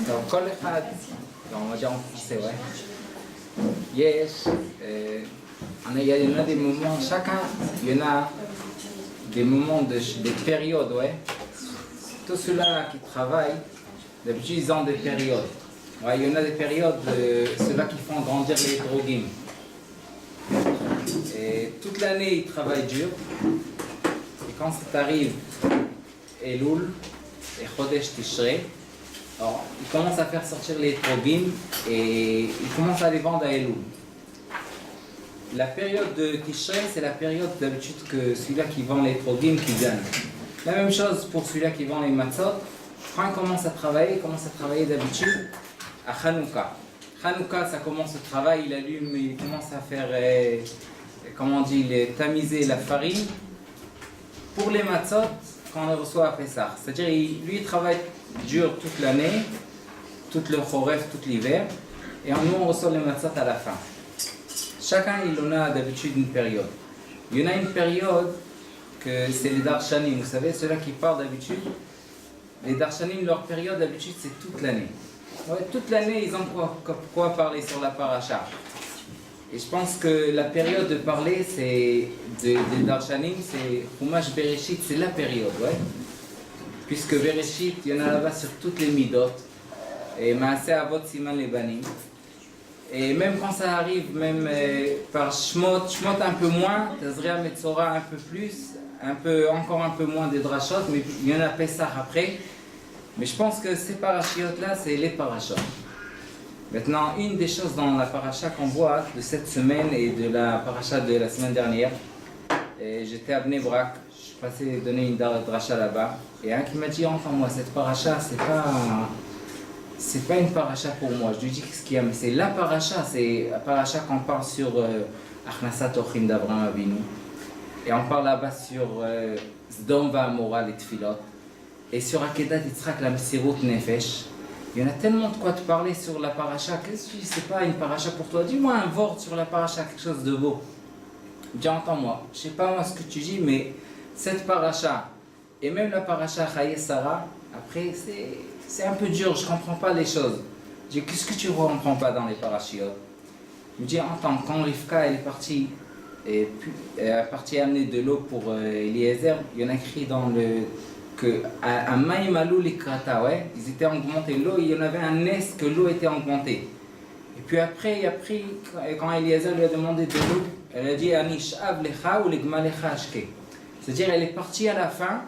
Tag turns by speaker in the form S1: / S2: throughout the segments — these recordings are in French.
S1: Donc, כל אחד, on va dire en français, ouais. Yes, il y en a des moments, chacun, il y en a des moments, des périodes, ouais. Tous ceux-là qui travaillent, d'habitude ils ont des périodes. Ouais, il y en a des périodes, ceux-là qui font grandir les droguines. Et toute l'année ils travaillent dur. Et quand ça arrive, Elul et Chodesh Tishrei, alors ils commencent à faire sortir les droguines et ils commencent à les vendre à Elul. La période de Tishrei, c'est la période d'habitude que celui-là qui vend les droguines qui gagne. La même chose pour celui-là qui vend les matzot. Quand il commence à travailler d'habitude à Hanouka. Hanouka, ça commence le travail, il allume, il commence à faire, comment on dit, tamiser la farine pour les matzot quand on les reçoit à Pessah. C'est-à-dire, lui, il travaille dur toute l'année, tout le choref, tout l'hiver, et nous, on reçoit les matzot à la fin. Chacun, il en a d'habitude une période. Il y en a une période que c'est les darshanim, vous savez, ceux-là qui parlent d'habitude. Les darshanim, leur période d'habitude, c'est toute l'année. Ouais, toute l'année, ils ont quoi parler sur la paracha. Et je pense que la période de parler, c'est des darshanim, c'est Chumash Bereshit, c'est la période, ouais. Puisque Bereshit, il y en a là-bas sur toutes les midot. Et Maaseh Avot Siman Lebanim. Et même quand ça arrive, même par Shmot un peu moins, Tazria Metzora un peu plus, encore un peu moins des drachot, mais il y en a Pessah après. Mais je pense que ces parachiotes-là, c'est les parachas. Maintenant, une des choses dans la paracha qu'on voit de cette semaine et de la paracha de la semaine dernière, j'étais à Bnei Brak, je suis passé donner une dracha là-bas, et un qui m'a dit, enfin moi, cette paracha, c'est pas une paracha pour moi. Je lui dis qu'est-ce qu'il y a, mais c'est la paracha qu'on parle sur Achnasat Ochim d'Abraham Avinu. Et on parle là-bas sur Sdom Va'amora, les Tfilot. Et sur Akedat Yitzhak, la Msirut Nefesh. Il y en a tellement de quoi te parler sur la paracha. Qu'est-ce que tu dis, c'est pas une paracha pour toi? Dis-moi un vort sur la paracha, quelque chose de beau. Dis, entends-moi. Je sais pas moi ce que tu dis, mais cette paracha, et même la paracha Chaye Sarah, après, c'est un peu dur, je comprends pas les choses. Je dis, qu'est-ce que tu ne comprends pas dans les parachiotes? Je me dis, entends, quand Rivka elle est partie, et puis, elle est partie amener de l'eau pour Eliezer, il y en a écrit dans le que à Maïmalou Likrata, ouais, ils étaient augmentés l'eau, il y en avait un nes que l'eau était augmentée. Et puis après, il a pris, quand Eliezer lui a demandé de l'eau, elle a dit Anish Av Lecha ou Legmalecha Ashke. C'est-à-dire, elle est partie à la fin,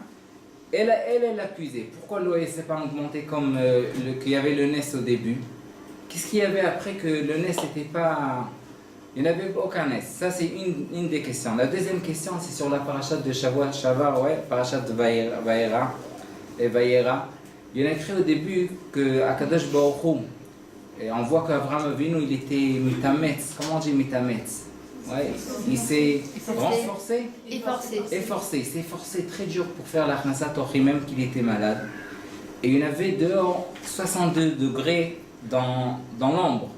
S1: elle a puisé. Pourquoi l'eau ne s'est pas augmentée comme qu'il y avait le nes au début? Qu'est-ce qu'il y avait après que le nes n'était pas. Il n'y avait aucun nes. Ça, c'est une des questions. La deuxième question, c'est sur la parachat de Shavar, ouais, parachat de Vayera. Il y en a écrit au début que Akadosh Baruch Hu, et on voit qu'Abraham Avinu, il était mitametz. Comment on dit mitametz? Ouais, il s'est renforcé. Efforcé. Il s'est forcé très dur pour faire la Khnasat Ochim, même qu'il était malade. Et il y en avait dehors 62 degrés dans l'ombre.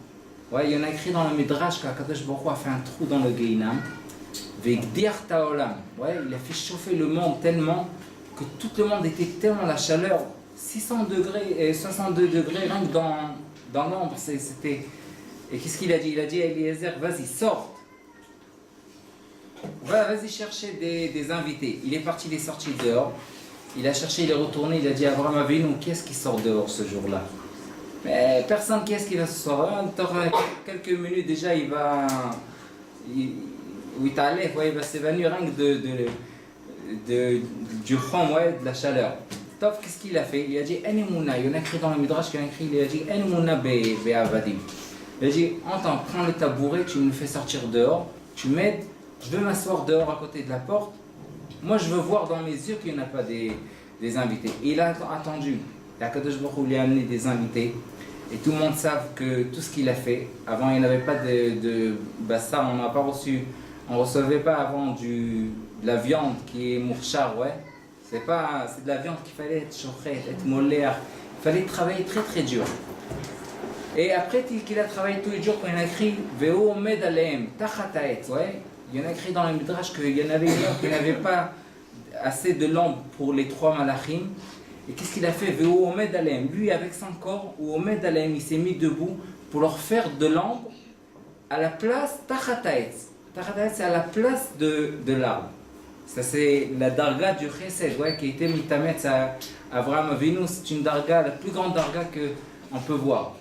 S1: Ouais, il y en a écrit dans le Midrash qu'Akadosh Baruch Hu a fait un trou dans le Gehinam. Vegdir Taolam. Ouais, il a fait chauffer le monde tellement que tout le monde était tellement la chaleur. 600 degrés et 62 degrés rien que dans l'ombre. C'était. Et qu'est-ce qu'il a dit? Il a dit à Eliezer, vas-y, sors. Vas-y chercher des invités. Il est parti, il est sorti dehors. Il a cherché, il est retourné, il a dit à Abraham Avinu, qu'est-ce qui sort dehors ce jour-là? Mais personne, qu'est-ce qui va se sortir? Quelques minutes déjà, il va s'évanouir rien que du chom, ouais, de la chaleur. Tov, qu'est-ce qu'il a fait? Il a dit Enimouna. Il y en a écrit dans le Midrash, il a dit Enimouna be'avadim. Il a dit entends, prends le tabouret, tu me fais sortir dehors, tu m'aides, je veux m'asseoir dehors à côté de la porte. Moi, je veux voir dans mes yeux qu'il n'y en a pas des invités. Et il a attendu. Akadosh Baruch Hu lui a amené des invités. Et tout le monde sait que tout ce qu'il a fait, avant il n'y avait pas de bassa, on n'a pas reçu, on ne recevait pas avant de la viande qui est mourchar, ouais. C'est de la viande qu'il fallait être chochet, être moller. Il fallait travailler très très dur. Et après qu'il a travaillé tous les jours, quand il a écrit Veo med aleem tachataet, ouais. Il y en a écrit dans le Midrash qu'il y en avait une heure qui n'avait pas assez de lampes pour les 3 malachim. Et qu'est-ce qu'il a fait? Lui, avec son corps, il s'est mis debout pour leur faire de l'ombre à la place Tachataetz. Tachataetz, c'est à la place de l'arbre. Ça, c'est la darga du chesed, ouais, qui a été mitametz à Avraham Avinu. C'est une darga, la plus grande darga qu'on peut voir.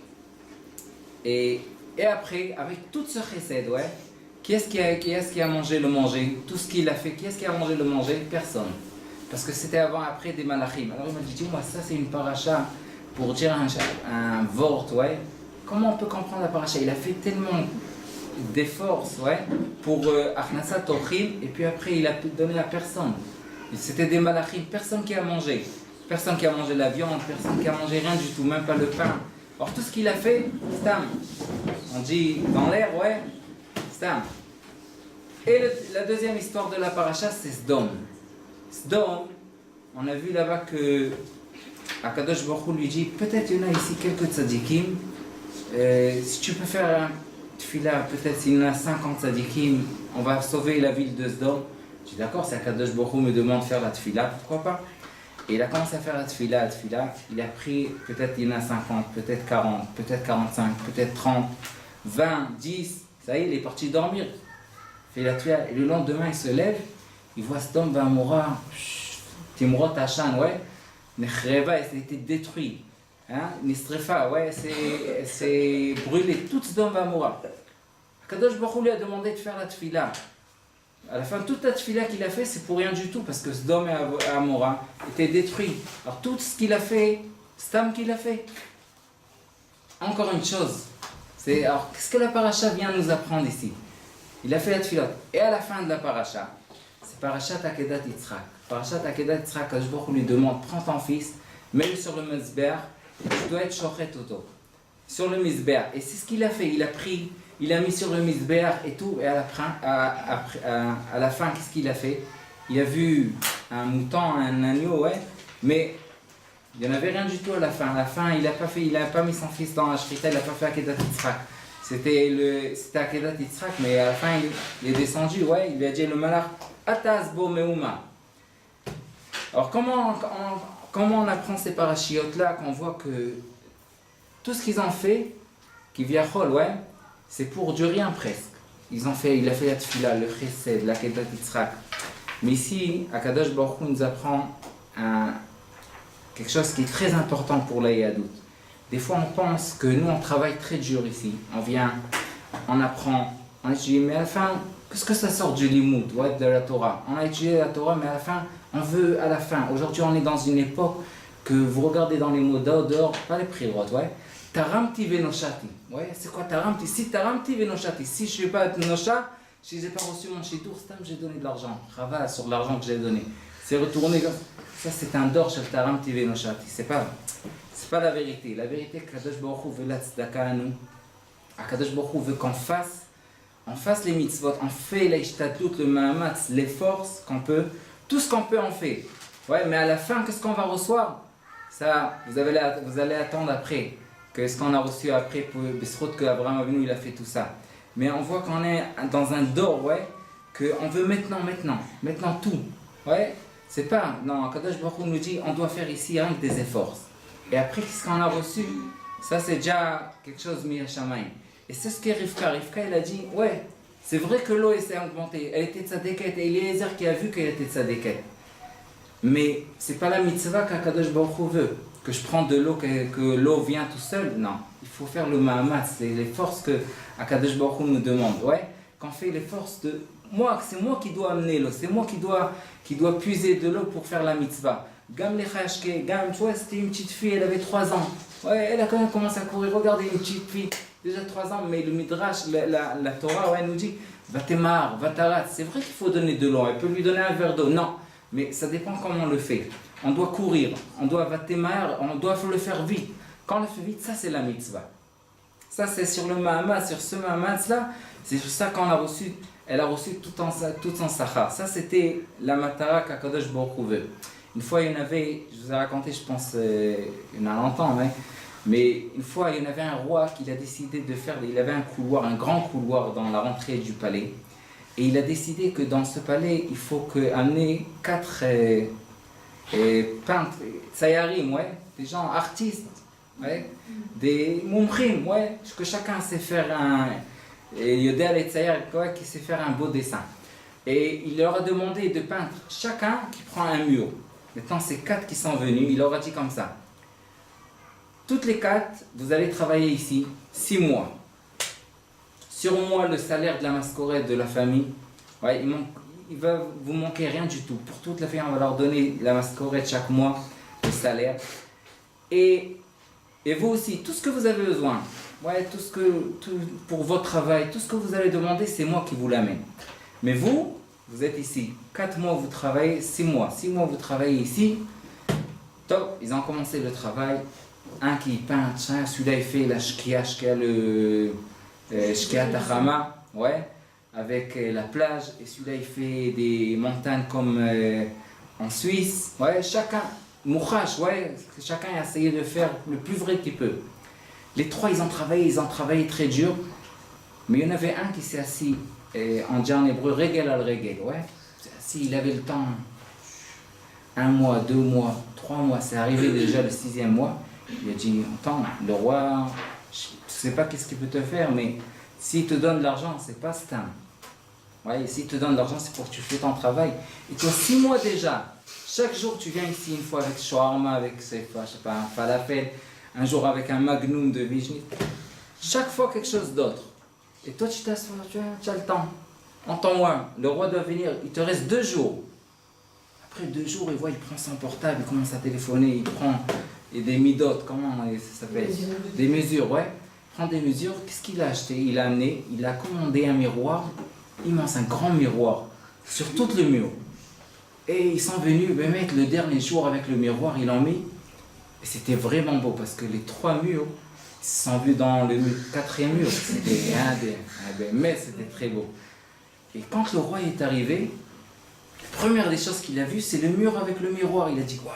S1: Et après, avec tout ce chesed, ouais, qui est-ce qui a mangé le manger? Tout ce qu'il a fait, qui est-ce qui a mangé le manger? Personne. Parce que c'était après des malachim. Alors il m'a dit, dis-moi, ça c'est une paracha pour dire un vort, ouais. Comment on peut comprendre la paracha? Il a fait tellement d'efforts, ouais, pour Achnasat Ochim, et puis après il a donné à personne. C'était des malachim, personne qui a mangé. Personne qui a mangé la viande, personne qui a mangé rien du tout, même pas le pain. Alors tout ce qu'il a fait, stam. On dit dans l'air, ouais, stam. Et la deuxième histoire de la paracha, c'est Sdom. Sdom, on a vu là-bas que Akadosh Baruch Hu lui dit, peut-être il y en a ici quelques tzadikim, si tu peux faire un tefila, peut-être s'il y en a 50 tzadikim, on va sauver la ville de Sdom. Je dis d'accord, si Akadosh Baruch Hu me demande de faire la tefila, pourquoi pas? Et il a commencé à faire la tefila, il a pris, peut-être il y en a 50, peut-être 40, peut-être 45, peut-être 30, 20, 10, ça y est, il est parti dormir. Il fait la tefila, et le lendemain il se lève, il voit Sdom Vamora, Timrot Hachan, ouais, Nechreva, il a été détruit. Hein? Nistrefa, ouais, c'est brûlé, tout Sdom Vamora. Kadosh Baruch Hu lui a demandé de faire la tefila. À la fin, toute la tefila qu'il a fait, c'est pour rien du tout, parce que Sdom et Amora étaient détruits. Alors tout ce qu'il a fait, Stam qu'il a fait. Encore une chose, alors qu'est-ce que la paracha vient nous apprendre ici? Il a fait la tefila. Et à la fin de la paracha, c'est Parashat Akedat Yitzhak. Parashat Akedat Yitzhak, Kadosh Baruch Hu lui demande, prends ton fils, mets-le sur le mizbeach, et tu dois être shochet auto. Sur le mizbeach. Et c'est ce qu'il a fait, il a mis sur le mizbeach et tout, et à la fin, qu'est-ce qu'il a fait? Il a vu un mouton, un agneau, ouais, mais il n'y en avait rien du tout à la fin. À la fin, il n'a pas mis son fils dans la shrita, il n'a pas fait Akedat Yitzhak. C'était Akedat Yitzhak, mais à la fin, il est descendu, ouais, il lui a dit le malach, Ataz bo meuma. Alors comment on apprend ces parachiotes-là, qu'on voit que tout ce qu'ils ont fait, qui viachol, ouais, c'est pour du rien presque. Il a fait la tefila, le chesed, la kedat Yitzhak. Mais ici, Akadosh Baruch Hu nous apprend quelque chose qui est très important pour la Yadout. Des fois, on pense que nous, on travaille très dur ici. On vient, on apprend, on étudie, mais à la fin, qu'est-ce que ça sort du limoud, ouais, de la Torah? On a étudié la Torah, mais à la fin, on veut à la fin. Aujourd'hui, on est dans une époque que vous regardez dans les mots dehors, pas les prirotes, ouais. Taramti venoshati. Ouais, c'est quoi taramti? Si taramti venoshati, si je ne suis pas nosha, si je n'ai pas reçu mon shidur, j'ai donné de l'argent. Rava sur l'argent que j'ai donné. C'est retourné comme ça, c'est un dor chez taramti venoshati. C'est pas la vérité. La vérité, Kadosh Baruch Hu veut la tzedaka à nous. Kadosh Baruch Hu veut qu'on fasse les mitzvot, on fait l'ishtadlut, le mahamatz, les forces qu'on peut, tout ce qu'on peut on fait. Ouais, mais à la fin, qu'est-ce qu'on va recevoir? Ça, vous allez attendre après. Qu'est-ce qu'on a reçu après pour Besrot que Abraham Avinu il a fait tout ça. Mais on voit qu'on est dans un dor, ouais, qu'on veut maintenant tout. Ouais, c'est pas, non, Kadosh Baruch Hu nous dit, on doit faire ici rien que des efforts. Et après, qu'est-ce qu'on a reçu? Ça, c'est déjà quelque chose mis à Shamaïm. Et c'est ce que Rivka, il a dit, ouais, c'est vrai que l'eau s'est augmentée, elle était tzadéket, et Eliezer qui a vu qu'elle était tzadéket. Mais c'est pas la mitzvah qu'Akadosh Baruch Hu veut, que je prends de l'eau, que l'eau vient tout seul, non. Il faut faire le mahamat, c'est les forces que Akadosh Baruch Hu nous demande, ouais. Qu'on fait les forces de moi, c'est moi qui dois amener l'eau, c'est moi qui dois puiser de l'eau pour faire la mitzvah. Gam lechashke, Gam, tu vois, c'était une petite fille, elle avait 3 ans. Ouais, elle a quand même commencé à courir, regardez une petite fille. Déjà 3 ans, mais le Midrash, la Torah, ouais, nous dit Vatemar, Vatarat. C'est vrai qu'il faut donner de l'eau, elle peut lui donner un verre d'eau. Non, mais ça dépend comment on le fait. On doit courir, on doit Vatemar, on doit le faire vite. Quand on le fait vite, ça c'est la mitzvah. Ça c'est sur le Mahamat, sur ce Mahamat-là, c'est sur ça qu'on a reçu, elle a reçu tout son sachar. Ça c'était la matara qu'Akadosh Baruch Hu veut. Une fois, il y en avait, je vous ai raconté, je pense, il y en a longtemps, mais une fois, il y en avait un roi qui a décidé de faire, il avait un couloir, un grand couloir dans la rentrée du palais. Et il a décidé que dans ce palais, il faut amener 4 et peintres, tsayarim, ouais, des gens artistes, ouais, des mumchim, ouais, que chacun sait faire yodel et tsayar, ouais, qui sait faire un beau dessin. Et il leur a demandé de peindre chacun qui prend un mur. Maintenant, c'est 4 qui sont venus, il leur a dit comme ça. Toutes les 4, vous allez travailler ici 6 mois. Sur moi, le salaire de la mascorette de la famille, ouais, il va vous manquer rien du tout. Pour toute la famille, on va leur donner la mascorette chaque mois, le salaire. Et vous aussi, tout ce que vous avez besoin, ouais, pour votre travail, tout ce que vous allez demander, c'est moi qui vous l'amène. Mais vous êtes ici. 4 mois, vous travaillez, 6 mois. 6 mois, vous travaillez ici. Top, ils ont commencé le travail. Un qui peint, celui-là il fait la shkia, le shkia Tahama, ouais, avec la plage. Et celui-là il fait des montagnes comme en Suisse. Ouais, chacun, mouchash, ouais, chacun a essayé de faire le plus vrai qu'il peut. Les 3 ils ont travaillé très dur. Mais il y en avait un qui s'est assis, on dit en hébreu, regel al regel, ouais. S'il avait le temps, 1 mois, 2 mois, 3 mois, c'est arrivé déjà le 6e mois. Il a dit, attends, le roi, je ne sais pas qu'est-ce qu'il peut te faire, mais s'il te donne de l'argent, c'est pas stam. Ouais, s'il te donne de l'argent, c'est pour que tu fais ton travail. Et toi, 6 mois déjà, chaque jour tu viens ici une fois avec shawarma, avec, je sais pas, un falafel, un jour avec un magnum de vijnit. Chaque fois quelque chose d'autre. Et toi, tu t'assois, tu as le temps. Entends-moi, le roi doit venir, il te reste 2 jours. Après 2 jours, il prend son portable, il commence à téléphoner, il prend des midotes, comment ça s'appelle? Des mesures, ouais. Il prend des mesures, qu'est-ce qu'il a acheté? Il a commandé un miroir, immense, un grand miroir, sur tout le mur. Et ils sont venus mettre le dernier jour avec le miroir, ils l'ont mis. Et c'était vraiment beau, parce que les 3 murs, ils se sont vus dans le 4e mur. C'était mais c'était très beau. Et quand le roi est arrivé, la première des choses qu'il a vues, c'est le mur avec le miroir. Il a dit, waouh,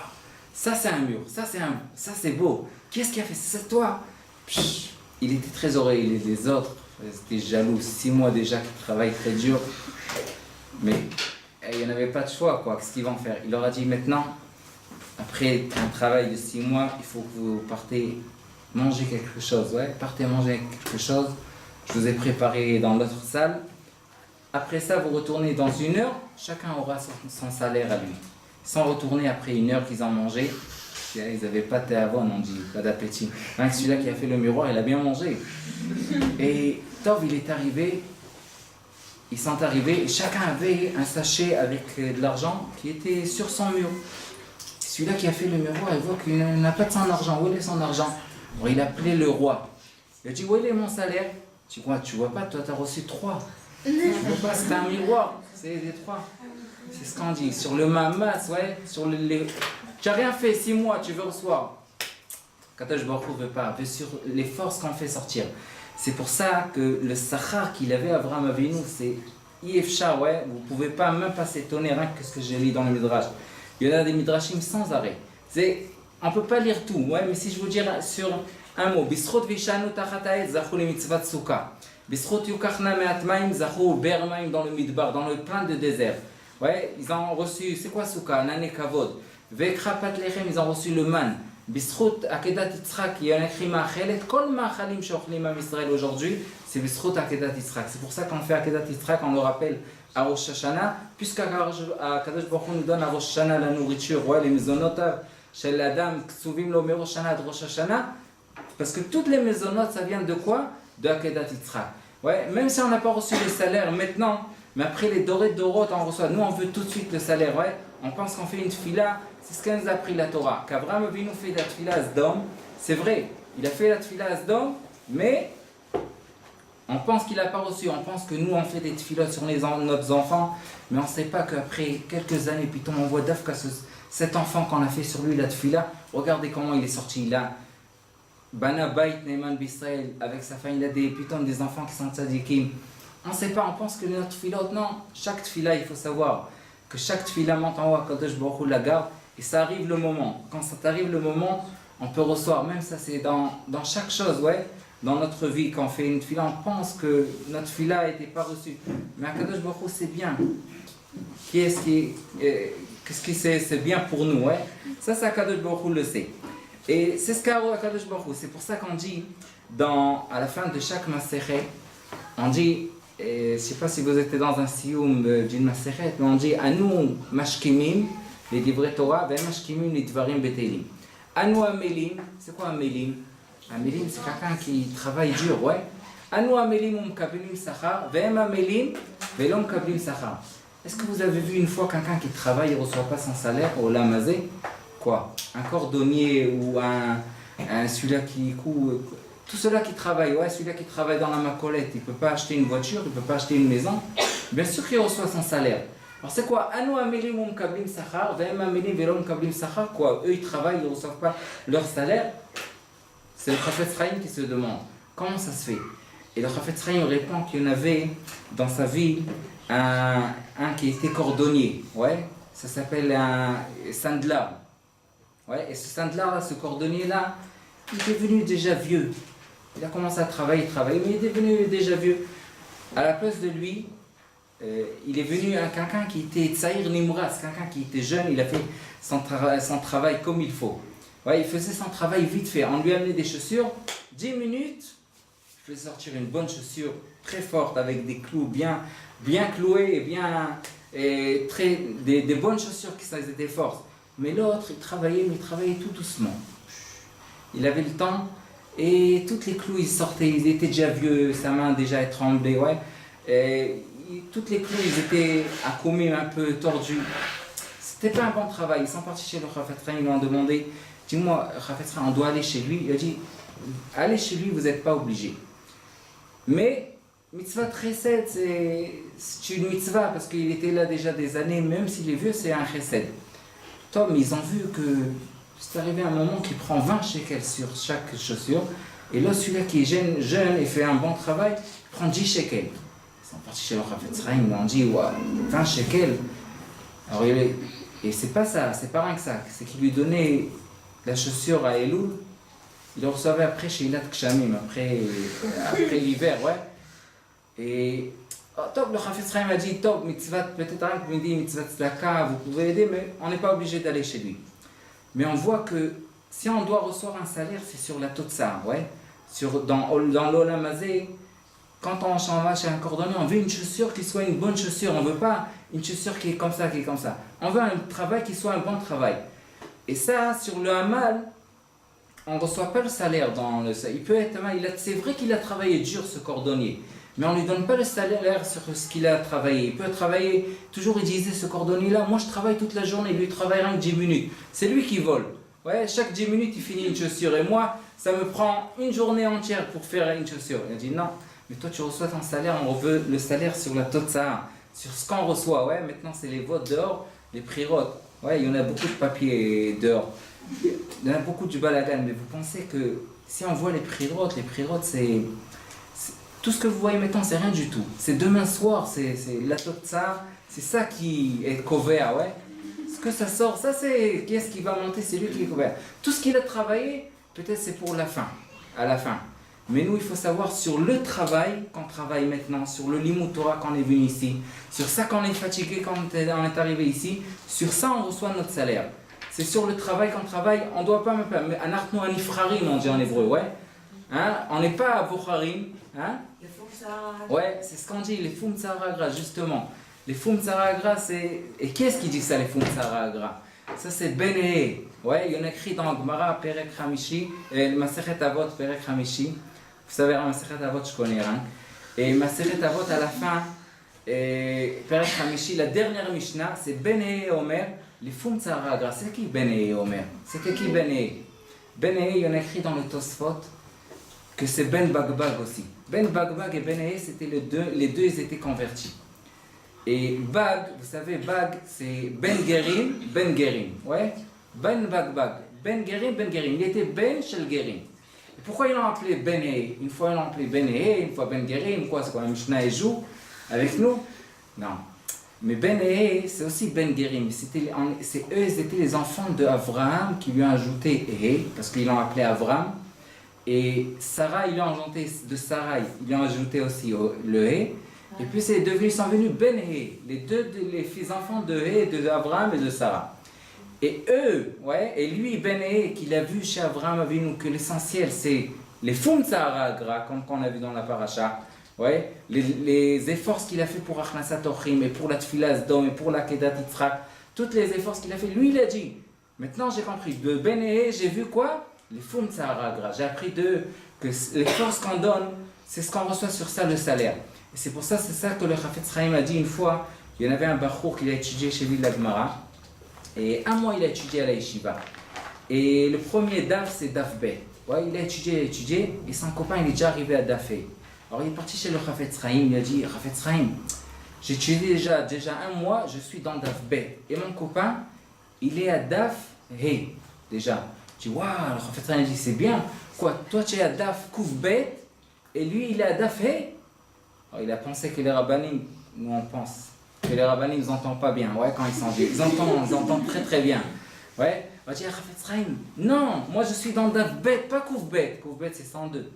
S1: ça c'est un mur, ça c'est beau. Qui est-ce qui a fait ça? C'est toi. Psh, il était très heureux, les autres étaient jaloux. 6 mois déjà qu'ils travaillent très dur. Mais il n'y en avait pas de choix, quoi. Qu'est-ce qu'ils vont faire? Il leur a dit, maintenant, après un travail de 6 mois, il faut que vous partez manger quelque chose. Ouais, partez manger quelque chose. Je vous ai préparé dans l'autre salle. Après ça, vous retournez dans 1 heure, chacun aura son salaire à lui. Ils sont retournés après 1 heure qu'ils ont mangé. Ils n'avaient pas de thé avant, on dit, pas d'appétit. Même celui-là qui a fait le miroir, il a bien mangé. Et Tov, il est arrivé, ils sont arrivés, et chacun avait un sachet avec de l'argent qui était sur son mur. Celui-là qui a fait le miroir, il voit qu'il n'a pas de son argent. Où est son argent? Alors, il a appelé le roi. Il a dit, où est mon salaire? Tu vois pas, toi tu as reçu 3. Tu vois pas, c'est un miroir, c'est des 3. C'est ce qu'on dit. Sur le mamas, ouais, sur les... Tu n'as rien fait, 6 mois, tu veux recevoir. Kadosh Baruch Hu veut pas, veut sur les forces qu'on fait sortir. C'est pour ça que le sachar qu'il avait Abraham Avinu, c'est Yefcha, ouais, vous pouvez pas même pas s'étonner, rien que ce que j'ai lu dans le Midrash. Il y en a des Midrashim sans arrêt. On peut pas lire tout, ouais, mais si je vous dis sur un mot, Bisrot vishanu tachataet zachou le mitzvat sukkah. Bisrot yukachna me'at maim zachou ber maim dans le midbar, dans le plein de désert. Ouais, ils ont reçu, c'est quoi sukkah? Nane kavod. Vekra pat lechem, ils ont reçu le man. Bisrut akedat Yitzhak, il y a un écrit ma'achelet, kol ma'achalim she'ochlim am Israël aujourd'hui, c'est Bisrut akedat Yitzhak. C'est pour ça qu'on fait akedat Yitzhak, on le rappelle à Rosh Hashanah, puisqu'Akadosh Baruch Hu nous donne à Rosh Hashanah la nourriture, ouais, les maisonnotav, chez la dame, ksuvim lo me Rosh Hashanah de Rosh Hashanah, parce que toutes les maisonnotes, ça vient de quoi? De akedat Yitzhak. Ouais, même si on n'a pas reçu le salaire maintenant, mais après les dorés d'orot, on reçoit. Nous, on veut tout de suite le salaire, ouais. On pense qu'on fait une tfila, c'est ce qu'elle nous a appris la Torah. Qu'Abraham Avinu fait la tfila à Sdom, c'est vrai, il a fait la tfila à Sdom, mais on pense qu'il n'a pas reçu. On pense que nous, on fait des tfilotes sur nos enfants, mais on ne sait pas qu'après quelques années, puis on voit d'Afka, cet enfant qu'on a fait sur lui la tfila, regardez comment il est sorti là. Bana Bait Neyman Bisraël, avec sa famille, il a des enfants qui sont tzadikim. On ne sait pas, on pense que notre tfilot, non, chaque tfila, il faut savoir que chaque tfila monte en haut à Kadosh Baruch Hu la garde, et ça arrive le moment. Quand ça arrive le moment, on peut recevoir, même ça c'est dans chaque chose, ouais, dans notre vie, quand on fait une tfila, on pense que notre tfila n'était pas reçue. Mais à Kadosh Baruch Hu, c'est bien. Qui est-ce qu'est-ce qui c'est bien pour nous, ouais. Ça, Akadosh Baruch Hu le sait. Et c'est ce qu'a Akadosh Baruch Hu. C'est pour ça qu'on dit, à la fin de chaque Masechet, on dit, je ne sais pas si vous étiez dans un sioum d'une Masechet, mais on dit, Anu mashkimim, les divrei Torah, ve mashkimim les dvarim betelim. Anu amelim, c'est quoi amelim? Amelim, c'est quelqu'un qui travaille dur, ouais. Anu amelim umkabelim sachar, ve amelim, ve lo mkabelim sachar. Est-ce que vous avez vu une fois quelqu'un qui travaille et ne reçoit pas son salaire au lamazé? Quoi? Un cordonnier ou celui-là qui coud, tout cela qui travaille, ouais, celui-là qui travaille dans la macolette, il ne peut pas acheter une voiture, il ne peut pas acheter une maison, bien sûr qu'il reçoit son salaire. Alors c'est quoi? Anu amelim umkabelim sachar, ve amelim ve lo mkabelim sachar, quoi? Eux ils travaillent, ils ne reçoivent pas leur salaire. C'est le prophète Sraïm qui se demande comment ça se fait. Et le prophète Sraïm répond qu'il y en avait dans sa vie un qui était cordonnier, ouais, ça s'appelle un sandlar. Ouais, et ce sandlar là, ce cordonnier là, il est devenu déjà vieux. Il a commencé à travailler, mais il est devenu déjà vieux. À la place de lui, il est venu à quelqu'un qui était Tsaïr Nimras, quelqu'un qui était jeune, il a fait son travail comme il faut. Ouais, il faisait son travail vite fait. On lui a amené des chaussures, 10 minutes, il faisait sortir une bonne chaussure très forte avec des clous bien cloués et des bonnes chaussures qui étaient fortes. Mais l'autre, il travaillait tout doucement. Il avait le temps et toutes les clous ils sortaient, ils étaient déjà vieux, sa main déjà tremblait, ouais. Toutes les clous ils étaient accoumés, un peu tordus. C'était pas un bon travail. Ils sont partis chez le Chafetz Chaim, ils lui ont demandé, dis-moi, Chafetz Chaim, on doit aller chez lui. Il a dit, allez chez lui, vous n'êtes pas obligé. Mais mitzvah chesed, c'est une mitzvah parce qu'il était là déjà des années, même s'il est vieux, c'est un chesed. Tom, ils ont vu que c'est arrivé un moment qu'il prend 20 shekels sur chaque chaussure, et là, celui-là qui est jeune et fait un bon travail, il prend 10 shekels. Ils sont partis chez le Chafetz Chaim, ils ont dit, ouais, 20 shekels. Alors, et c'est pas ça, c'est pas rien que ça, c'est qu'il lui donnait la chaussure à Elul, il le recevait après chez Ilat Kshamim, après l'hiver, ouais. Et top, le Chafetz Chaim a dit, top, mitzvah, peut-être un qui me dit mitzvah tzedaka, vous pouvez aider, mais on n'est pas obligé d'aller chez lui. Mais on voit que si on doit recevoir un salaire, c'est sur la Totsa, ouais. Dans l'Olam Hazé, quand on s'en va chez un cordonnier, on veut une chaussure qui soit une bonne chaussure, on ne veut pas une chaussure qui est comme ça, On veut un travail qui soit un bon travail. Et ça, sur le Hamal, on ne reçoit pas le salaire dans le... C'est vrai qu'il a travaillé dur, ce cordonnier, mais on ne lui donne pas le salaire sur ce qu'il a travaillé. Il peut travailler, toujours il disait ce cordonnier-là, moi je travaille toute la journée, lui il travaille rien que 10 minutes. C'est lui qui vole. Ouais, chaque 10 minutes il finit une chaussure, et moi ça me prend une journée entière pour faire une chaussure. Il a dit non, mais toi tu reçois ton salaire, on veut le salaire sur la Totsa, sur ce qu'on reçoit. Ouais, maintenant c'est les votes dehors, les prirotes. Ouais, il y en a beaucoup de papiers dehors. Il y en a beaucoup du balagan, mais vous pensez que si on voit les prirotes c'est tout ce que vous voyez maintenant, c'est rien du tout. C'est demain soir, c'est la Totsa, c'est ça qui est couvert, ouais. Ce que ça sort, ça c'est qui est-ce qui va monter, c'est lui qui est couvert. Tout ce qu'il a travaillé, peut-être c'est pour la fin, à la fin. Mais nous, il faut savoir sur le travail qu'on travaille maintenant, sur le Limud Torah qu'on est venu ici, sur ça qu'on est fatigué quand on est arrivé ici, sur ça on reçoit notre salaire. C'est sur le travail qu'on travaille, on ne doit pas... Anachnu anifrarim, on dit en hébreu, ouais. Hein? On n'est pas à Bocharim, hein? Ouais, c'est ce qu'on dit, les Fum Tzaragra, justement. Les Fum Tzaragra, c'est... Et qui est-ce qui dit ça, les Fum Tzaragra? Ça, c'est Benehe. Ouais, il y en a écrit dans Gemara, Perek Hamishi, Masechet Avot, Perek Hamishi. Vous savez, Masechet Avot, je connais, hein? Et Masechet Avot, à la fin, Perek Hamishi, la dernière Mishnah, c'est Benehe Omer, les Fum Tzaragra. C'est qui Benehe Omer? C'était qui Benehe? Benehe, il y en a écrit dans le Tosfot, que c'est Ben Bagbag aussi. Ben Bagbag et Benehe, c'était les deux ils étaient convertis. Et Bag, vous savez, Bag, c'est Ben Gerim, ouais. Ben Bagbag, Ben Gerim. Il était Ben Shel Gerim. Et pourquoi ils l'ont appelé Benehe? Une fois ils l'ont appelé Benehe, une fois Ben Gerim, quoi, c'est quoi, Mishnah et joue avec nous? Non. Mais Benehe, c'est aussi Ben Gerim. Eux, ils étaient les enfants d'Avraham qui lui ont ajouté He, parce qu'ils l'ont appelé Avraham. Et Sarah, ils l'ont ajouté de Sarah, ils lui ont ajouté aussi le He. Et puis ils sont venus Ben He, les fils-enfants de He, de Abraham et de Sarah. Et eux, et lui, Ben He, qu'il a vu chez Abraham Avinu que l'essentiel c'est les Foum Tzahara, comme qu'on a vu dans la paracha, les efforts qu'il a fait pour Achnasat Ochim et pour la Tfilah Sdom et pour la Kedat Yitzhak, tous les efforts qu'il a fait, lui il a dit, maintenant j'ai compris, de Ben He, j'ai vu quoi? Les Foum Tzahara, j'ai appris d'eux que les forces qu'on donne, c'est ce qu'on reçoit sur ça le salaire. Et c'est pour ça, c'est ça que le Chafetz Chaim a dit une fois. Il y en avait un Bachour qui a étudié chez lui la Gemara. Et un mois, il a étudié à la Yeshiva. Et le premier DAF, c'est DAF B. Il a étudié, et son copain, il est déjà arrivé à DAF E. Alors, il est parti chez le Chafetz Chaim, il a dit, Chafetz Chaim, j'ai étudié déjà un mois, je suis dans DAF B. Et mon copain, il est à DAF He, déjà. Je dis, waouh, le Chafetz Chaim dit, c'est bien. Quoi, toi, tu es à DAF Kouf B, et lui, il est à DAF He. Alors, il a pensé que les rabbanim, nous on pense que les rabbanim ils n'entendent pas bien, quand ils sont vieux. Ils entendent très très bien. On va dire, Chafetz Chaim, non, moi je suis dans Daf Bet, pas Kouf Bet. Kouf Bet c'est 102.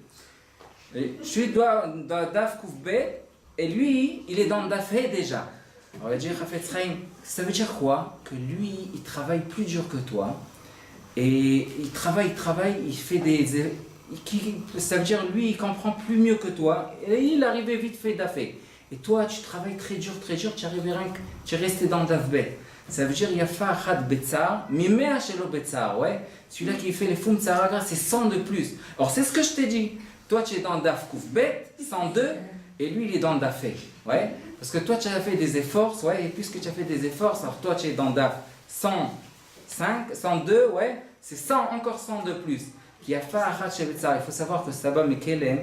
S1: Et je suis dans Daf Kouf Bet, et lui, il est dans Daf He déjà. On va dire, Chafetz Chaim, ça veut dire quoi? Que lui, il travaille plus dur que toi, et il travaille, il fait ça veut dire lui il comprend plus mieux que toi et il arrivait vite fait d'affaire. Et toi tu travailles très dur, tu es resté dans d'afbet. Ça veut dire il y a fa'achad betzar, mimea shelo betzar, celui-là qui fait les foum tzaragra c'est 100 de plus. Alors c'est ce que je t'ai dit. Toi tu es dans daf kouf bet 102 et lui il est dans dafé, parce que toi tu as fait des efforts, et puisque tu as fait des efforts, alors toi tu es dans daf 105, 102, c'est 100 encore 100 de plus. Il faut savoir que Saba Mekelem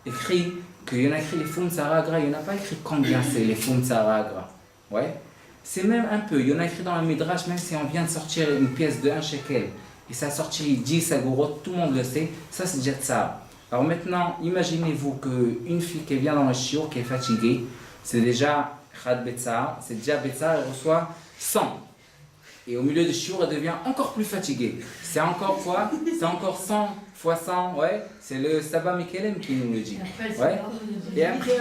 S1: écrit qu'il y en a écrit les Foum Tzaragra, il n'y en a pas écrit combien c'est les Foum Tzaragra. C'est même un peu, il y en a écrit dans le Midrash, même si on vient de sortir une pièce de 1 shekel, et ça a sorti 10 agorot, tout le monde le sait, ça c'est déjà Tsar. Alors maintenant, imaginez-vous qu'une fille qui vient dans le shiur, qui est fatiguée, c'est déjà Chad Betzar, c'est déjà Betzar, elle reçoit 100. Et au milieu du shiur, elle devient encore plus fatiguée. C'est encore quoi? C'est encore 100 fois 100, c'est le Saba Mekelem qui nous le dit. Et après,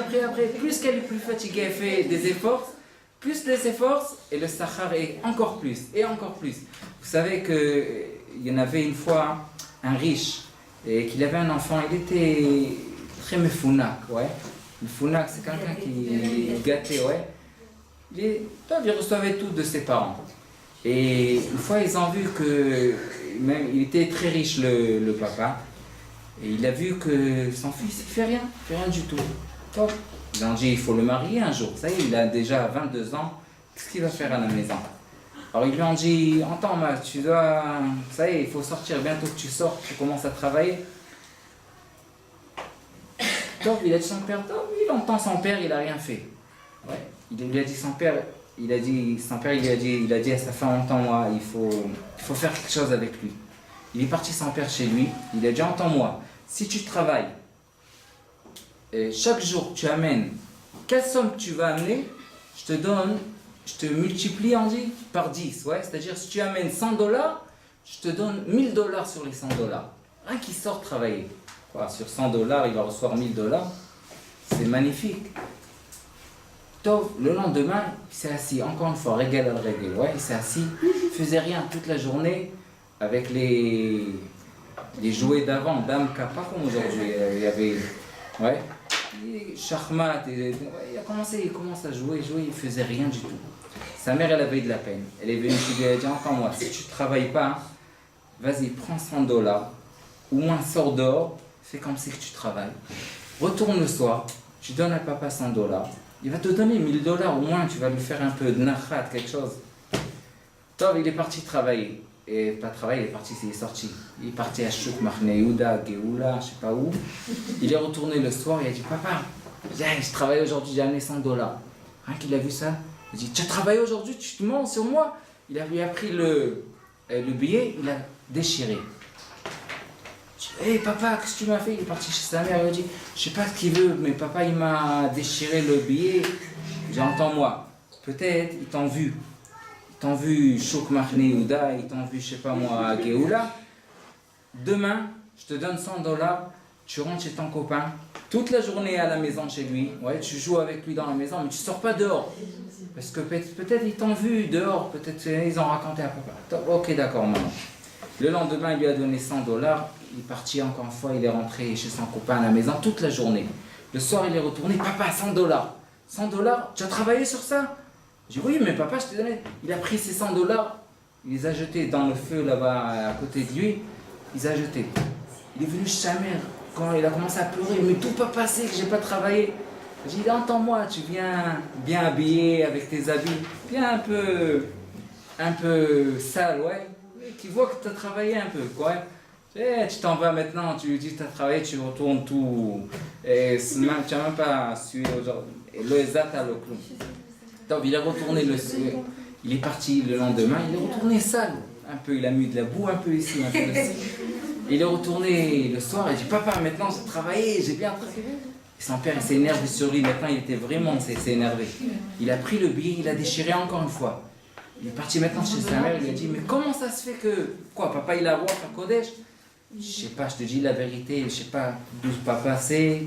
S1: plus qu'elle est plus fatiguée, elle fait des efforts, plus les efforts, et le sachar est encore plus, et encore plus. Vous savez qu'il y en avait une fois un riche, et qu'il avait un enfant, il était très mefounak, Mefounak, c'est quelqu'un qui est gâté, il recevait tout de ses parents. Et une fois, ils ont vu que, même, il était très riche, le papa, et il a vu que son fils, il fait rien du tout. Top. Ils ont dit, il faut le marier un jour. Ça y est, il a déjà 22 ans, qu'est-ce qu'il va faire à la maison? Alors ils lui ont dit, entends, tu dois, ça y est, il faut sortir, bientôt que tu sors, tu commences à travailler. Top, il a dit son père, top, il entend son père, il n'a rien fait. Il lui a dit son père, il a dit à sa femme, entends-moi, il faut faire quelque chose avec lui. Il est parti son père chez lui, il a dit, entends-moi, si tu travailles, chaque jour tu amènes, quelle somme tu vas amener, je te multiplie, on dit, par 10, c'est-à-dire si tu amènes $100, je te donne $1000 sur les $100. Un qui sort travailler, sur $100, il va recevoir $1000, c'est magnifique. Le lendemain, il s'est assis, encore une fois, régal al-régal, il s'est assis, il faisait rien toute la journée avec les jouets d'avant, Dame Kappa comme aujourd'hui, il y avait, Shachmat, il commence à jouer, il faisait rien du tout. Sa mère, elle avait de la peine, elle est venue chez lui, elle a dit, entends-moi, si tu ne travailles pas, vas-y, prends $100, au moins sors dehors, fais comme si que tu travailles, retourne le soir, tu donnes à papa $100, il va te donner $1000, au moins tu vas lui faire un peu de nachat, quelque chose. Tov, il est parti travailler. Et pas travailler, il est sorti. Il est parti à Chouk, Mahne Yehuda, Geoula, je sais pas où. Il est retourné le soir, il a dit, papa, je travaille aujourd'hui, j'ai amené $100. Rien qu'il a vu ça, il a dit, tu as travaillé aujourd'hui, tu te mens sur moi? Il a pris le billet, il a déchiré. Hé papa, qu'est-ce que tu m'as fait? Il est parti chez sa mère, il a dit, je sais pas ce qu'il veut, mais papa il m'a déchiré le billet. J'entends-moi, peut-être ils t'ont vu. Ils t'ont vu Chouk Mahne Yehuda, ils t'ont vu, je sais pas moi, à Geoula. Demain, je te donne $100, tu rentres chez ton copain, Toute la journée à la maison chez lui, ouais, tu joues avec lui dans la maison, mais tu sors pas dehors. Parce que peut-être ils t'ont vu dehors, peut-être ils ont raconté à papa. Ok, d'accord, maman. Le lendemain, il lui a donné $100. Il est parti encore une fois, il est rentré chez son copain à la maison toute la journée. Le soir, il est retourné, papa, $100. $100, tu as travaillé sur ça? J'ai dit, oui, mais papa, je t'ai donné. Il a pris ses $100, il les a jetés dans le feu là-bas à côté de lui. Il les a jetés. Il est venu chez sa mère. Quand il a commencé à pleurer, mais tout pas passé, que j'ai pas travaillé. J'ai dit, entends-moi, tu viens bien habillé avec tes habits, viens un peu sale, ouais. Tu vois que tu as travaillé un peu, quoi. Et tu t'en vas maintenant, tu dis que tu as travaillé, tu retournes tout. Et tu n'as même pas su aujourd'hui. Le Zata, le clown. Donc il est retourné il est parti le lendemain, il est retourné sale. Un peu, il a mis de la boue, un peu ici, un peu ici. Il est retourné le soir, il dit, papa, maintenant j'ai travaillé, j'ai bien travaillé. Et son père, il s'est énervé sur lui, maintenant il était vraiment, s'est énervé. Il a pris le billet, il a déchiré encore une fois. Il est parti maintenant chez sa mère, il lui a dit, mais comment ça se fait que... Quoi, papa il a roi à Kodesh? Je sais pas, je te dis la vérité, je sais pas d'où papa c'est.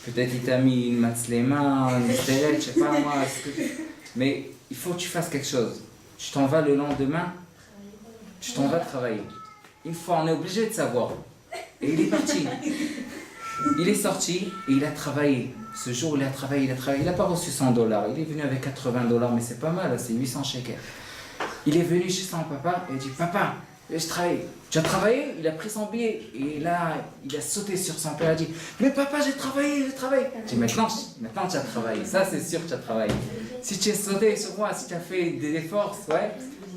S1: Peut-être il t'a mis une matslema, une stérette, je sais pas moi. Mais il faut que tu fasses quelque chose. Tu t'en vas le lendemain, tu t'en vas travailler. Une fois, on est obligé de savoir. Et il est parti. Il est sorti et il a travaillé. Ce jour, il a travaillé. Il n'a pas reçu $100. Il est venu avec $80, mais c'est pas mal, c'est 800 shekels. Il est venu chez son papa et il dit, papa, je travaille. Tu as travaillé? Il a pris son billet. Et là, il a sauté sur son père et a dit, mais papa, j'ai travaillé. Je dis, maintenant tu as travaillé. Ça, c'est sûr que tu as travaillé. Si tu es sauté sur moi, si tu as fait des efforts, ouais,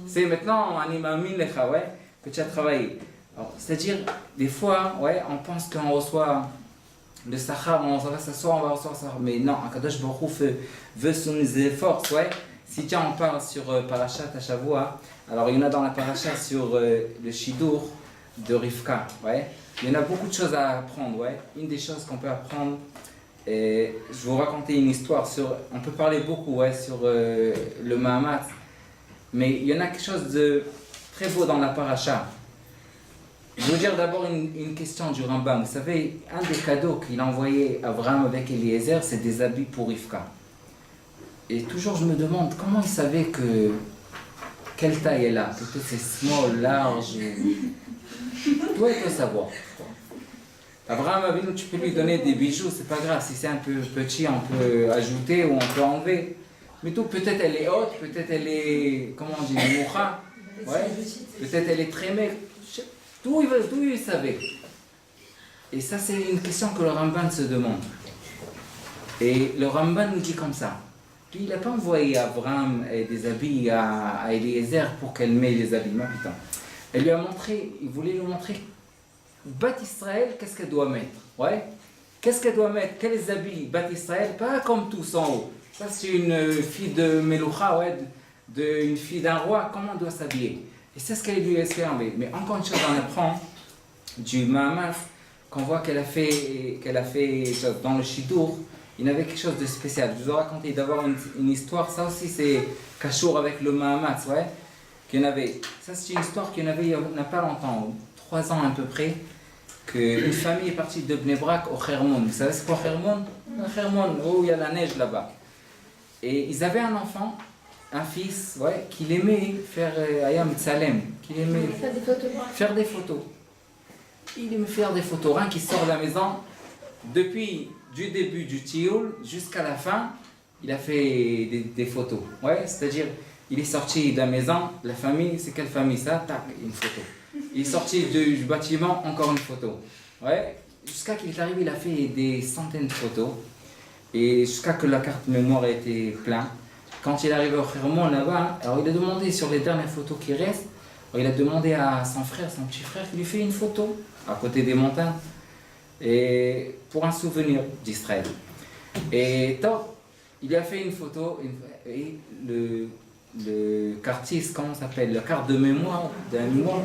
S1: c'est maintenant, ouais, que tu as travaillé. C'est-à-dire, des fois, ouais, on pense qu'on reçoit le sahar, on va s'asseoir, on va recevoir ça. Mais non, Akadosh Baruch Hu veut son efforts, ouais. Si tiens, on parle sur Parashat Hashavua, alors il y en a dans la Parashat sur le Shidur de Rivka, ouais. Il y en a beaucoup de choses à apprendre, ouais. Une des choses qu'on peut apprendre, et je vais vous raconter une histoire sur, on peut parler beaucoup, ouais, sur le Mahamat, mais il y en a quelque chose de très beau dans la Parashat. Je veux dire d'abord une question du Rambam. Vous savez, un des cadeaux qu'il a envoyé à Abraham avec Eliezer, c'est des habits pour Rivka. Et toujours je me demande comment il savait quelle taille elle a. Peut-être c'est small, large. Toi, il faut savoir. Abraham Avinu, tu peux lui donner des bijoux, c'est pas grave. Si c'est un peu petit, on peut ajouter ou on peut enlever. Mais tout, peut-être elle est haute, peut-être elle est, comment on dit, moucha. Ouais. Peut-être elle est très maigre. D'où il savait. Et ça, c'est une question que le Ramban se demande. Et le Ramban nous dit comme ça. Lui, il n'a pas envoyé à Abraham des habits à Eliezer pour qu'elle mette les habits. Non, putain. Elle lui a montré, il voulait lui montrer, Bat Israël, qu'est-ce qu'elle doit mettre. Ouais. Qu'est-ce qu'elle doit mettre? Quels habits Bat Israël? Pas comme tous en haut. Ça, c'est une fille de Meloucha, ouais, une fille d'un roi. Comment elle doit s'habiller? Et c'est ce qu'elle lui a expliqué. Mais encore une chose, on apprend du Mahamat, qu'on voit qu'elle a fait dans le Shidur, il y avait quelque chose de spécial. Je vous ai raconté d'abord une histoire, ça aussi c'est Kachour avec le Mahamat, ouais, qu'il y en avait. Ça c'est une histoire qu'il y en avait il n'y a pas longtemps, 3 ans à peu près, qu'une famille est partie de Bnei Brak au Hermon. Vous savez c'est quoi Hermon? Hermon, où il y a la neige là-bas. Et ils avaient un enfant, un fils, ouais, qu'il aimait faire Ayam Tsalem, qu'il aimait faire des photos. Il aimait faire des photos, rien qui sort de la maison, depuis du début du tioul jusqu'à la fin, il a fait des photos. Ouais, c'est-à-dire, il est sorti de la maison, la famille, c'est quelle famille ça? Tac, une photo. Il est sorti du bâtiment, encore une photo. Ouais, jusqu'à qu'il est arrivé, il a fait des centaines de photos. Et jusqu'à que la carte mémoire ait été pleine. Quand il est arrivé au Hermon là-bas, alors il a demandé sur les dernières photos qui restent, il a demandé à son frère, son petit frère, qu'il lui fait une photo à côté des montagnes, et pour un souvenir d'Israël. Et top, il a fait une photo, et le cartiste, comment ça s'appelle, la carte de mémoire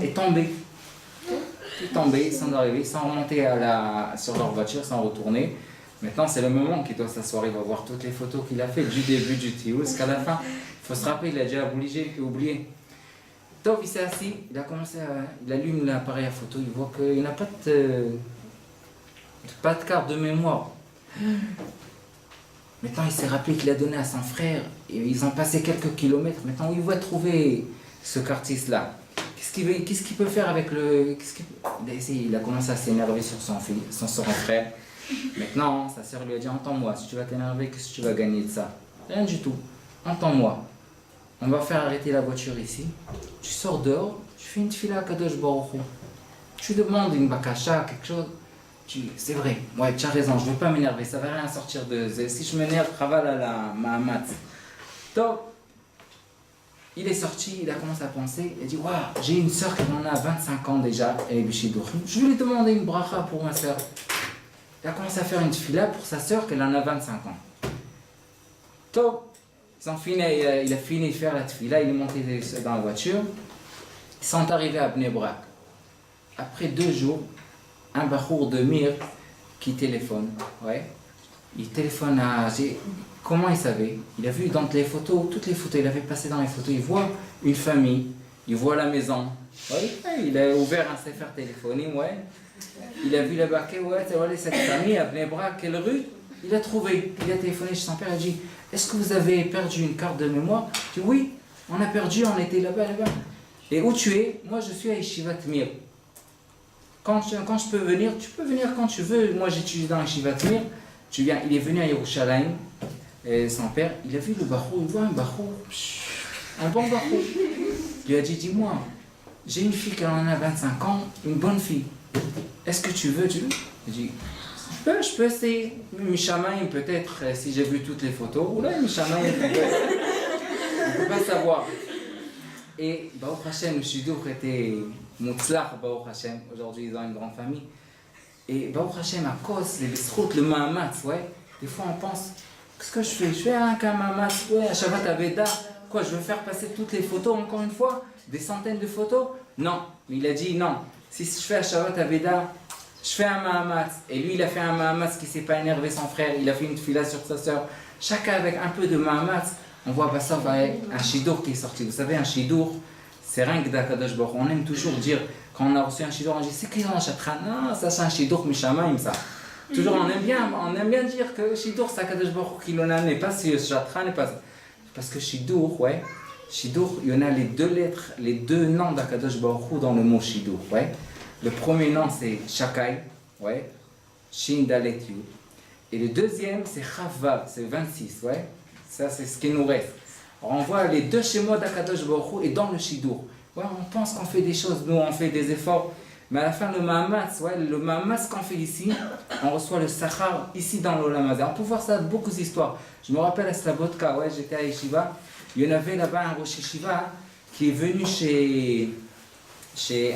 S1: est tombée. Il est tombé, ils sont arrivés, ils sont remontés sur leur voiture, ils sont retournés. Maintenant, c'est le moment qu'il doit s'asseoir, il va voir toutes les photos qu'il a fait du début du tioul jusqu'à la fin. Il faut se rappeler, il a déjà oublié. Tov, il s'est assis, il allume l'appareil à photo, il voit qu'il n'a pas de carte de mémoire. Maintenant, il s'est rappelé qu'il a donné à son frère. Et ils ont passé quelques kilomètres. Maintenant, il va trouver ce cartiste-là. Qu'est-ce qu'il peut faire avec le... Il a commencé à s'énerver sur son frère. Maintenant, sa sœur lui a dit, entends-moi, si tu vas t'énerver, qu'est-ce que tu vas gagner de ça? Rien du tout. Entends-moi. On va faire arrêter la voiture ici. Tu sors dehors, tu fais une tefila à Kadosh Baruch Hu. Tu demandes une bakasha, quelque chose. C'est vrai, ouais, tu as raison, je ne veux pas m'énerver, ça ne va rien sortir de... Si je m'énerve, travaille à la Mahamat. Donc, il est sorti, il a commencé à penser, il a dit, waouh, j'ai une sœur qui en a 25 ans déjà, elle est Bichidourine. Je vais lui demander une bracha pour ma sœur. Il a commencé à faire une tefila pour sa sœur qu'elle en a 25 ans. Donc, il a fini de faire la tefila, il est monté dans la voiture. Ils sont arrivés à Bnei Brak. Après 2 jours, un bachour de Mir qui téléphone. Ouais. Il téléphone à... Comment il savait? Il a vu dans les photos, toutes les photos, il avait passé dans les photos, il voit une famille, il voit la maison. Ouais. Il a ouvert un sefer téléphonique, ouais. Il a vu la baquet, ouais, cette famille à Bnei Brak, quelle rue? Il a trouvé, il a téléphoné chez son père, il a dit, est-ce que vous avez perdu une carte de mémoire? Il dit, oui, on a perdu, on était là-bas. Et où tu es? Moi je suis à Yeshivat Mir. Quand je peux venir, tu peux venir quand tu veux. Moi j'étudie dans Yeshivat Mir. Tu viens, il est venu à Yerushalayim, son père, il a vu le barou, il voit un barou, un bon barou. Il lui a dit, dis-moi, j'ai une fille qui en a 25 ans, une bonne fille. Est-ce que tu veux? Il dit, je peux essayer. Mishamayim peut-être, si j'ai vu toutes les photos. Oula, Mishamayim peut-être. On ne peut pas savoir. Et Baruch Hashem, le Shidour était Mutzlach, Baruch Hashem. Aujourd'hui, ils ont une grande famille. Et Baruch Hashem, à cause des bistroutes, le Mahamatz, ouais. Des fois, on pense, qu'est-ce que je fais? Je fais un Mahamatz, ouais, à Shabbat Aveda. Quoi, je veux faire passer toutes les photos, encore une fois? Des centaines de photos? Non. Mais il a dit non. Si je fais à Shabbat Aveda, je fais un Mahamatz. Et lui, il a fait un Mahamatz qui ne s'est pas énervé son frère. Il a fait une tefila sur sa sœur. Chacun avec un peu de Mahamatz. On voit pas ça avec un Shidour qui est sorti. Vous savez, un Shidour, c'est rien que d'Akadosh Baruch Hu. On aime toujours dire, quand on a reçu un Shidour, on dit c'est qui dans Chatran? Non, ça c'est un Shidour Mishamayim, ça. Toujours, on aime bien dire que Shidour, c'est Akadosh Baruch Hu qui l'en a amené. Pas si Chatran n'est pas. Parce que Shidour, ouais. Shidour, il y en a les 2 lettres, les 2 noms d'Akadosh Baruch Hu dans le mot Shidour, ouais. Le premier nom c'est Shakai, ouais. Shin Dalet Yud. Et le deuxième c'est Chavav, c'est 26, ouais. Ça, c'est ce qui nous reste. Alors, on voit les 2 schémas d'Akadosh Baruch Hu et dans le Shidour. Ouais, on pense qu'on fait des choses, nous, on fait des efforts. Mais à la fin, le Mahamatz, ouais, le Mahamatz qu'on fait ici, on reçoit le Sachar ici dans l'Olam Hazé. On peut voir ça, beaucoup d'histoires. Je me rappelle à Slabotka, ouais, j'étais à Yeshiva. Il y en avait là-bas un Rosh Yeshiva qui est venu chez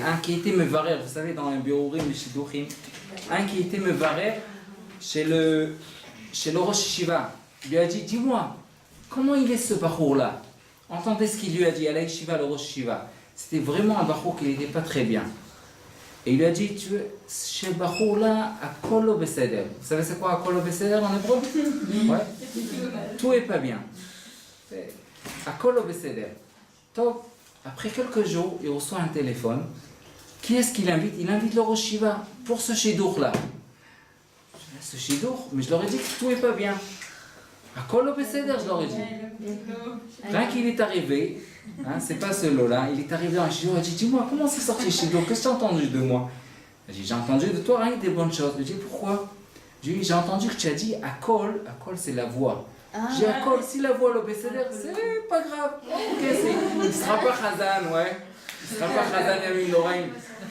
S1: un qui était Mevarer, vous savez, dans un Biurim, le Shidurim. Un qui était Mevarer chez le Rosh Yeshiva. Il lui a dit, dis-moi, comment il est ce bachour-là? Entendez ce qu'il lui a dit à la Yeshiva, le Rosh Yeshiva. C'était vraiment un bachour qui n'était pas très bien. Et il lui a dit, tu es chez le bachour-là, à Kolo Beseder. Vous savez c'est quoi à Kolo Beseder en hébreu? Ouais. Tout est pas bien. À Kolo Beseder. Donc, après quelques jours, il reçoit un téléphone. Qui est-ce qu'il invite? Il invite le Rosh Yeshiva pour ce Shidour-là. Ce Shidour, mais je leur ai dit que tout est pas bien. À Kolo Beseder, je leur ai dit. Rien qu'il est arrivé, hein, c'est pas ce lot-là, il est arrivé dans un Shidour, il a dit, dis-moi, comment c'est sorti Shidour? Qu'est-ce que tu as entendu de moi? J'ai entendu de toi rien que des bonnes choses. Je dis, pourquoi? J'ai entendu que tu as dit, à Kol c'est la voix. J'ai à Kol, si la voix le Beseder, c'est pas grave. Ok, il ne sera pas Khazan, ouais. Il ne sera pas Khazan avec une oreille,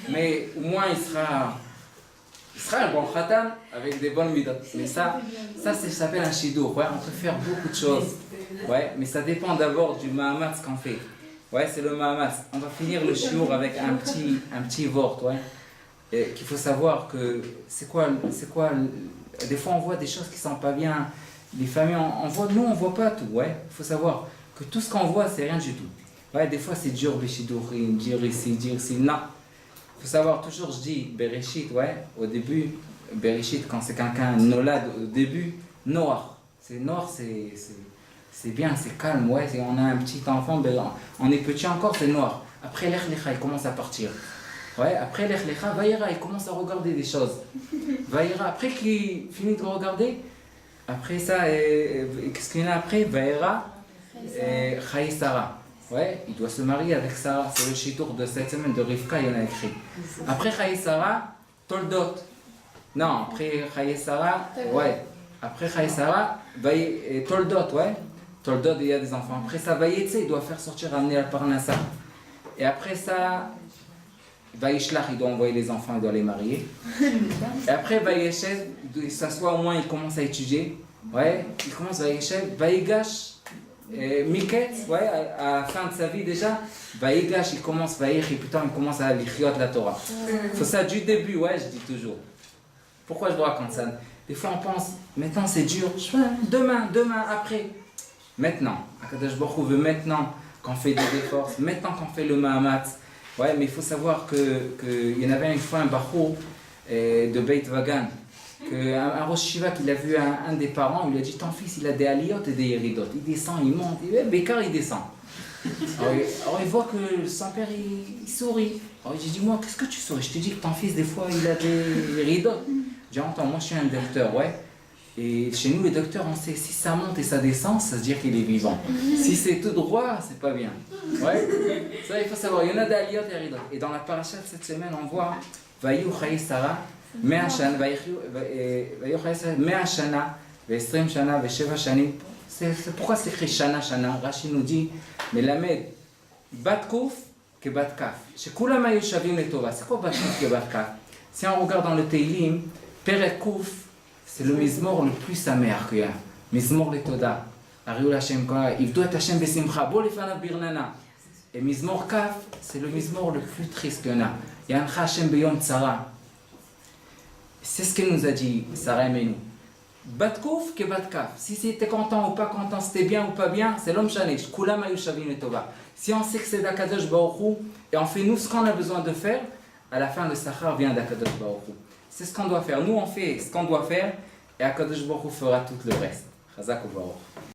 S1: mais au moins il sera un bon Khatan avec des bonnes midot. Mais ça s'appelle un Shidour. Ouais, on peut faire beaucoup de choses. Ouais, mais ça dépend d'abord du Mahamatz qu'on fait. Ouais, c'est le Mahamatz. On va finir le Shiur avec un petit vort, ouais. Qu'il faut savoir que c'est quoi. Des fois on voit des choses qui sont pas bien. Les familles, nous on voit pas tout, ouais. Il faut savoir que tout ce qu'on voit c'est rien du tout. Ouais, des fois c'est dur le Shidurim, dire ici, non. Il faut savoir, toujours je dis Bereshit, ouais, au début, Bereshit, quand c'est quelqu'un nolad, au début, noir. C'est noir, c'est bien, c'est calme, ouais. On a un petit enfant, ben, on est petit encore, c'est noir. Après l'Ech Lecha, il commence à partir. Ouais, après l'Ech Lecha, Vaïra, il commence à regarder des choses. Vaïra, après qu'il finit de regarder, Après ça, qu'est-ce qu'il y en a après? Vaera, Chaye Sarah. Ouais, il doit se marier avec Sarah. C'est le chitour de cette semaine de Rivka, il y en a écrit. Après Chaye Sarah, Toldot. Non, après Chaye Sarah, ouais. Après Chaye Sarah, Toldot, ouais. Toldot, il y a des enfants. Après ça, Vayetse, il doit faire sortir, amener à Parnassa. Et après ça, Vaishlach, il doit envoyer les enfants, il doit les marier. Et après, Vayeshev, il s'assoit au moins, il commence à étudier. Ouais, il commence Vayeshev, Vayigash. Miketz, ouais, à la fin de sa vie déjà, Vaïgash, il commence, Vaïch, et putain, il commence à lire la Torah. C'est ça du début, ouais, je dis toujours. Pourquoi je vous raconte ça? Des fois on pense, maintenant c'est dur, demain, après. Maintenant, Akadosh Baruch Hu veut maintenant qu'on fait des efforts, maintenant qu'on fait le Mahamat. Ouais, mais il faut savoir qu'il y en avait une fois un Bachou de Beit Vagan. Un Rosh Shiva qu'il a vu un des parents, il lui a dit ton fils il a des aliyot et des yéridot, il descend, il monte, Bécar il descend. Alors il voit que son père il sourit. Alors il dit moi qu'est-ce que tu souris? Je te dis que ton fils des fois il a des yéridot. Je dis attends moi je suis un docteur, ouais. Et chez nous les docteurs on sait si ça monte et ça descend, ça veut dire qu'il est vivant. Si c'est tout droit, c'est pas bien. Ouais. Ça il faut savoir, il y en a des aliyot et yéridot. Et dans la paracha de cette semaine on voit Vayu Chaye Sarah. 100 שנה, ויהיו חיי ישראל 100 שנה ו20 שנה ו7 שנים. Pourquoi c'est écrit שנה שנה? רש"י nous dit, מלמד בת קוף כבת כף, שכולם היו שווים לטובה. C'est quoi בת קוף כבת כף? Si on regarde dans le Teilim, פרק קוף, c'est le mizmor le plus samech qu'il y a. מזמור לתודה. הריעו להשם כל עבדו את השם בשמחה, בואו לפניו ברננה. Et מזמור כף, c'est le mizmor le plus triste qu'il y en a. יענך השם ביום צרה. C'est ce qu'il nous a dit, Sarah Menou. Batkouf que batkaf. Si c'était content ou pas content, c'était bien ou pas bien, c'est l'homme chané. Koulam ayu shavim letova. Si on sait que c'est d'Akadosh Baruch Hu et on fait nous ce qu'on a besoin de faire, à la fin le Sachar vient d'Akadosh Baruch Hu. C'est ce qu'on doit faire. Nous on fait ce qu'on doit faire et Akadosh Baruch Hu fera tout le reste. Chazak ou Baruch.